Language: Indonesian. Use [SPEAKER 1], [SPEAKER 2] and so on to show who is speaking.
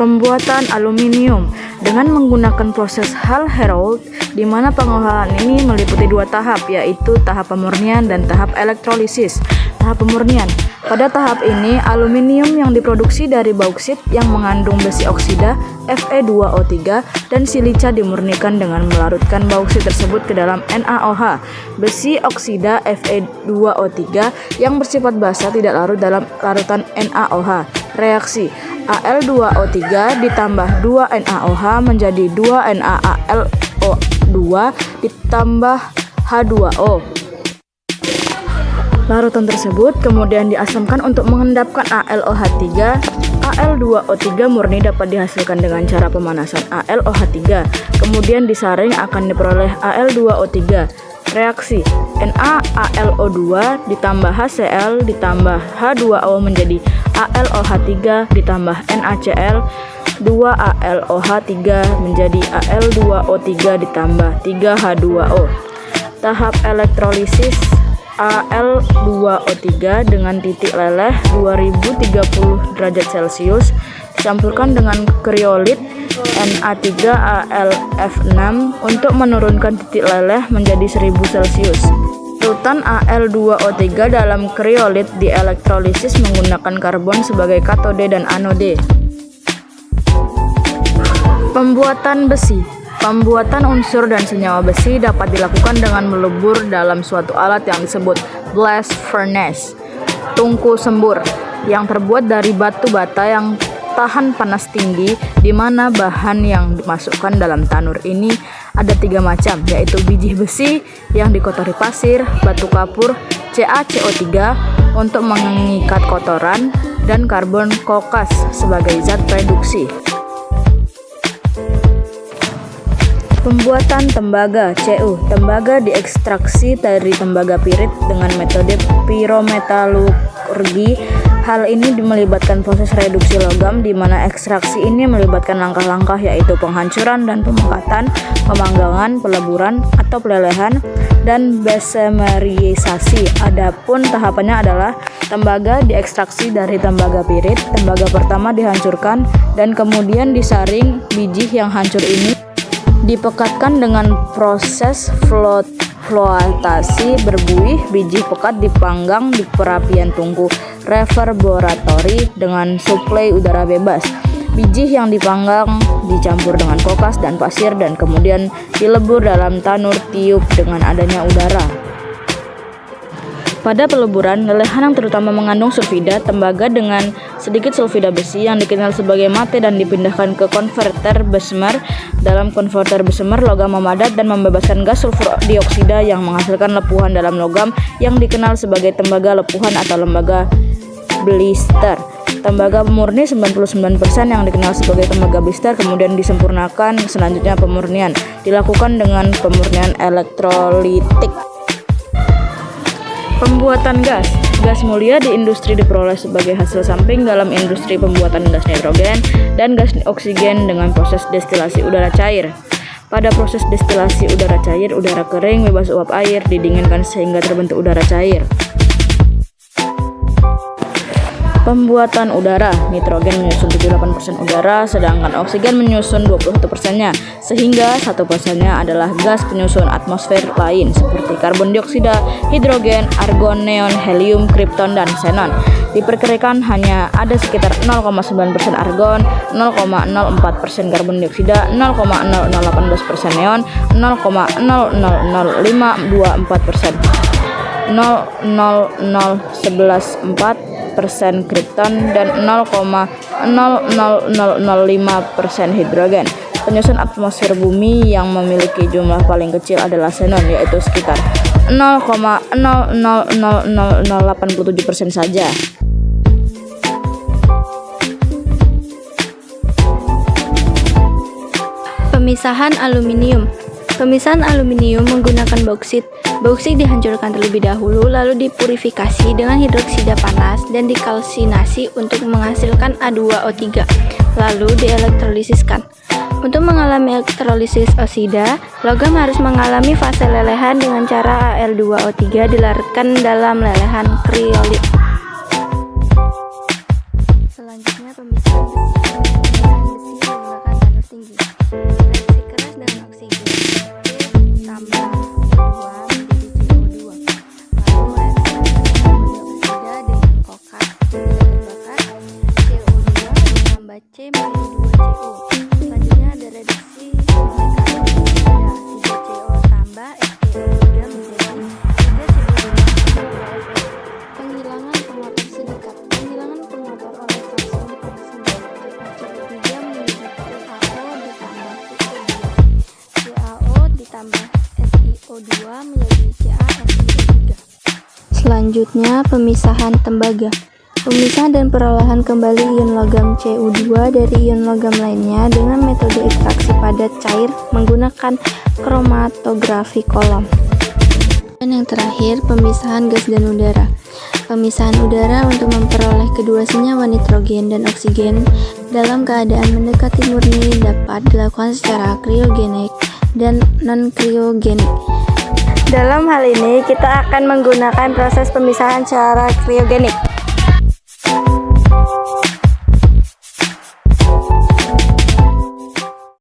[SPEAKER 1] Pembuatan aluminium dengan menggunakan proses Hall-Héroult, di mana pengolahan ini meliputi dua tahap, yaitu tahap pemurnian dan tahap elektrolisis. Tahap pemurnian. Pada tahap ini, aluminium yang diproduksi dari bauksit yang mengandung besi oksida Fe2O3 dan silica dimurnikan dengan melarutkan bauksit tersebut ke dalam NaOH. Besi oksida Fe2O3 yang bersifat basa tidak larut dalam larutan NaOH. Reaksi Al2O3 ditambah 2 NaOH menjadi 2 NaAlO2 ditambah H2O. Larutan tersebut kemudian diasamkan untuk mengendapkan AlOH3. Al2O3 murni dapat dihasilkan dengan cara pemanasan AlOH3. Kemudian disaring akan diperoleh Al2O3. Reaksi NaAlO2 ditambah HCl ditambah H2O menjadi AlOH3 ditambah NaCl 2AlOH3 menjadi Al2O3 ditambah 3H2O. Tahap elektrolisis Al2O3 dengan titik leleh 2030 derajat Celcius dicampurkan dengan kriolit Na3AlF6 untuk menurunkan titik leleh menjadi 1000 Celcius. Larutan Al2O3 dalam kriolit dielektrolisis menggunakan karbon sebagai katode dan anode. Pembuatan besi. Pembuatan unsur dan senyawa besi dapat dilakukan dengan melebur dalam suatu alat yang disebut blast furnace, tungku sembur, yang terbuat dari batu bata yang tahan panas tinggi, di mana bahan yang dimasukkan dalam tanur ini ada 3 macam, yaitu biji besi yang dikotori pasir, batu kapur, CaCO3 untuk mengikat kotoran, dan karbon kokas sebagai zat reduksi. Pembuatan tembaga (Cu). Tembaga diekstraksi dari tembaga pirit dengan metode pirometalurgi. Hal ini melibatkan proses reduksi logam, di mana ekstraksi ini melibatkan langkah-langkah yaitu penghancuran dan pemekatan, pemanggangan, peleburan atau pelelehan, dan besemerisasi. Adapun tahapannya adalah tembaga diekstraksi dari tembaga pirit. Tembaga pertama dihancurkan dan kemudian disaring. Biji yang hancur ini dipekatkan dengan proses floatasi berbuih. Biji pekat dipanggang di perapian tungku reverberatori dengan suplai udara bebas. Biji yang dipanggang dicampur dengan kokas dan pasir dan kemudian dilebur dalam tanur tiup dengan adanya udara. Pada peleburan, lelehan yang terutama mengandung sulfida tembaga dengan sedikit sulfida besi yang dikenal sebagai mate dan dipindahkan ke konverter Bessemer. Dalam konverter Bessemer, logam memadat dan membebaskan gas sulfur dioksida yang menghasilkan lepuhan dalam logam yang dikenal sebagai tembaga lepuhan atau tembaga blister. Tembaga murni 99% yang dikenal sebagai tembaga blister kemudian disempurnakan. Selanjutnya pemurnian dilakukan dengan pemurnian elektrolitik. Pembuatan gas. Gas mulia di industri diperoleh sebagai hasil samping dalam industri pembuatan gas nitrogen dan gas oksigen dengan proses destilasi udara cair. Pada proses destilasi udara cair, udara kering bebas uap air didinginkan sehingga terbentuk udara cair. Pembuatan udara. Nitrogen menyusun 78% udara, sedangkan oksigen menyusun 21%-nya, sehingga 1%-nya adalah gas penyusun atmosfer lain seperti karbon dioksida, hidrogen, argon, neon, helium, kripton, dan xenon. Diperkirakan hanya ada sekitar 0,9% argon, 0,04% karbon dioksida, 0,0018% neon, 0,0000524%, 0,00114% kripton, dan 0,00005% hidrogen. Penyusun atmosfer bumi yang memiliki jumlah paling kecil adalah xenon, yaitu sekitar 0,00087% saja.
[SPEAKER 2] Pemisahan aluminium. Pemisahan aluminium menggunakan bauksit. Bauksit dihancurkan terlebih dahulu, lalu dipurifikasi dengan hidroksida panas dan dikalsinasi untuk menghasilkan A2O3, lalu dielektrolisiskan. Untuk mengalami elektrolisis oksida, logam harus mengalami fase lelehan dengan cara Al2O3 dilarutkan dalam lelehan kriolit. Selanjutnya pemisahan besi. menjadi 2CO. Selanjutnya ada reduksi pembicaraan udara. 3CO tambah SpO3 menjadi 3CO2. Penghilangan pengotor silikat. Penghilangan pengotor oleh kalsium oksida. CaCO3 menjadi CaO ditambah CO2. CaO ditambah SiO2 menjadi CaSiO3. Selanjutnya, pemisahan tembaga. Pemisahan dan perolahan kembali ion logam Cu2 dari ion logam lainnya dengan metode ekstraksi padat cair menggunakan kromatografi kolom. Dan yang terakhir, pemisahan gas dan udara. Pemisahan udara untuk memperoleh kedua senyawa nitrogen dan oksigen dalam keadaan mendekati murni dapat dilakukan secara kriogenik dan non-kriogenik. Dalam hal ini, kita akan menggunakan proses pemisahan secara kriogenik.